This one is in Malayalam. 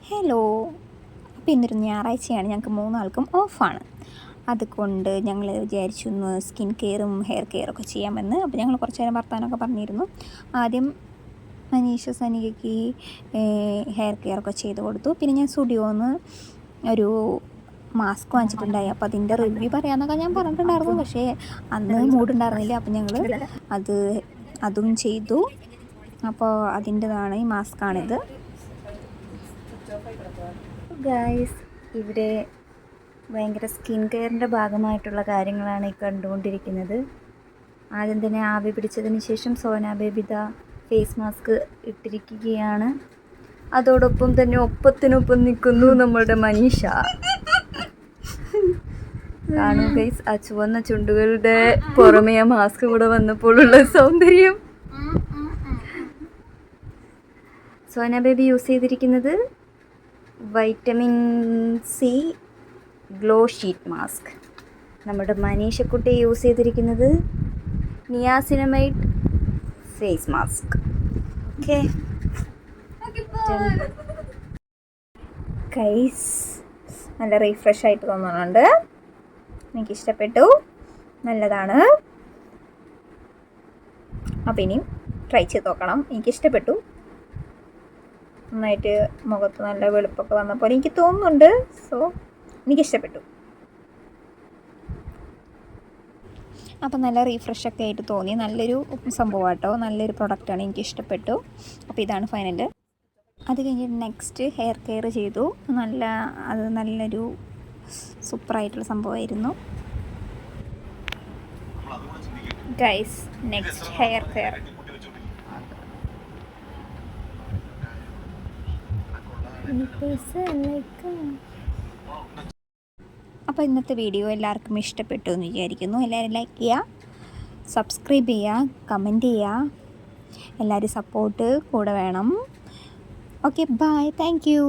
ഹലോ. അപ്പോൾ ഇന്നൊരു ഞായറാഴ്ചയാണ്, ഞങ്ങൾക്ക് മൂന്നാൾക്കും ഓഫാണ്. അതുകൊണ്ട് ഞങ്ങൾ വിചാരിച്ചു ഒന്ന് സ്കിൻ കെയറും ഹെയർ കെയറൊക്കെ ചെയ്യാമെന്ന്. അപ്പോൾ ഞങ്ങൾ കുറച്ച് നേരം വർത്താനമൊക്കെ പറഞ്ഞിരുന്നു. ആദ്യം മനീഷ സനികയ്ക്ക് ഹെയർ കെയറൊക്കെ ചെയ്ത് കൊടുത്തു. പിന്നെ ഞാൻ സ്റ്റുഡിയോന്ന് ഒരു മാസ്ക് വാങ്ങിച്ചിട്ടുണ്ടായി. അപ്പോൾ അതിൻ്റെ റിവ്യൂ പറയാമെന്നൊക്കെ ഞാൻ പറഞ്ഞിട്ടുണ്ടായിരുന്നു. പക്ഷേ അന്ന് മൂടുണ്ടായിരുന്നില്ല. അപ്പോൾ ഞങ്ങൾ അതും ചെയ്തു. അപ്പോൾ അതിൻ്റെതാണ് ഈ മാസ്കാണിത്. ഗായ്സ്, ഇവിടെ ഭയങ്കര സ്കിൻ കെയറിൻ്റെ ഭാഗമായിട്ടുള്ള കാര്യങ്ങളാണ് ഈ കണ്ടുകൊണ്ടിരിക്കുന്നത്. ആദ്യം തന്നെ ആവി പിടിച്ചതിന് ശേഷം സോന ബേബിത ഫേസ് മാസ്ക് ഇട്ടിരിക്കുകയാണ്. അതോടൊപ്പം തന്നെ ഒപ്പത്തിനൊപ്പം നിൽക്കുന്നു നമ്മളുടെ മനീഷ. കാണൂ ഗൈസ്, ആ ചുവന്ന ചുണ്ടുകളുടെ പുറമേ ആ മാസ്ക് കൂടെ വന്നപ്പോഴുള്ള സൗന്ദര്യം. സോന ബേബി യൂസ് ചെയ്തിരിക്കുന്നത് vitamin C glow sheet mask. നമ്മുടെ മനീഷക്കുട്ടി യൂസ് ചെയ്തിരിക്കുന്നത് niacinamide face mask. Okay guys, നല്ല റീഫ്രഷ് ആയിട്ട് തോന്നുന്നുണ്ട്. എനിക്കിഷ്ടപ്പെട്ടു, നല്ലതാണ്. അപ്പം ഇനിയും ട്രൈ ചെയ്ത് നോക്കണം. എനിക്കിഷ്ടപ്പെട്ടു. നന്നായിട്ട് മുഖത്ത് നല്ല വെളുപ്പൊക്കെ വന്നപ്പോൾ എനിക്ക് തോന്നുന്നുണ്ട്. സോ എനിക്കിഷ്ടപ്പെട്ടു. അപ്പം നല്ല റീഫ്രഷൊക്കെ ആയിട്ട് തോന്നി. നല്ലൊരു സംഭവം കേട്ടോ, നല്ലൊരു പ്രൊഡക്റ്റാണ്, എനിക്കിഷ്ടപ്പെട്ടു. അപ്പോൾ ഇതാണ് ഫൈനൽ. അത് കഴിഞ്ഞിട്ട് നെക്സ്റ്റ് ഹെയർ കെയർ ചെയ്തു. നല്ലൊരു സൂപ്പറായിട്ടുള്ള സംഭവമായിരുന്നു ഗൈസ്. Next hair care. അപ്പോൾ ഇന്നത്തെ വീഡിയോ എല്ലാവർക്കും ഇഷ്ടപ്പെട്ടു എന്ന് വിചാരിക്കുന്നു. എല്ലാവരും ലൈക്ക് ചെയ്യുക, സബ്സ്ക്രൈബ് ചെയ്യുക, കമൻറ്റ് ചെയ്യുക. എല്ലാവരും സപ്പോർട്ട് കൂടെ വേണം. Okay, bye, thank U.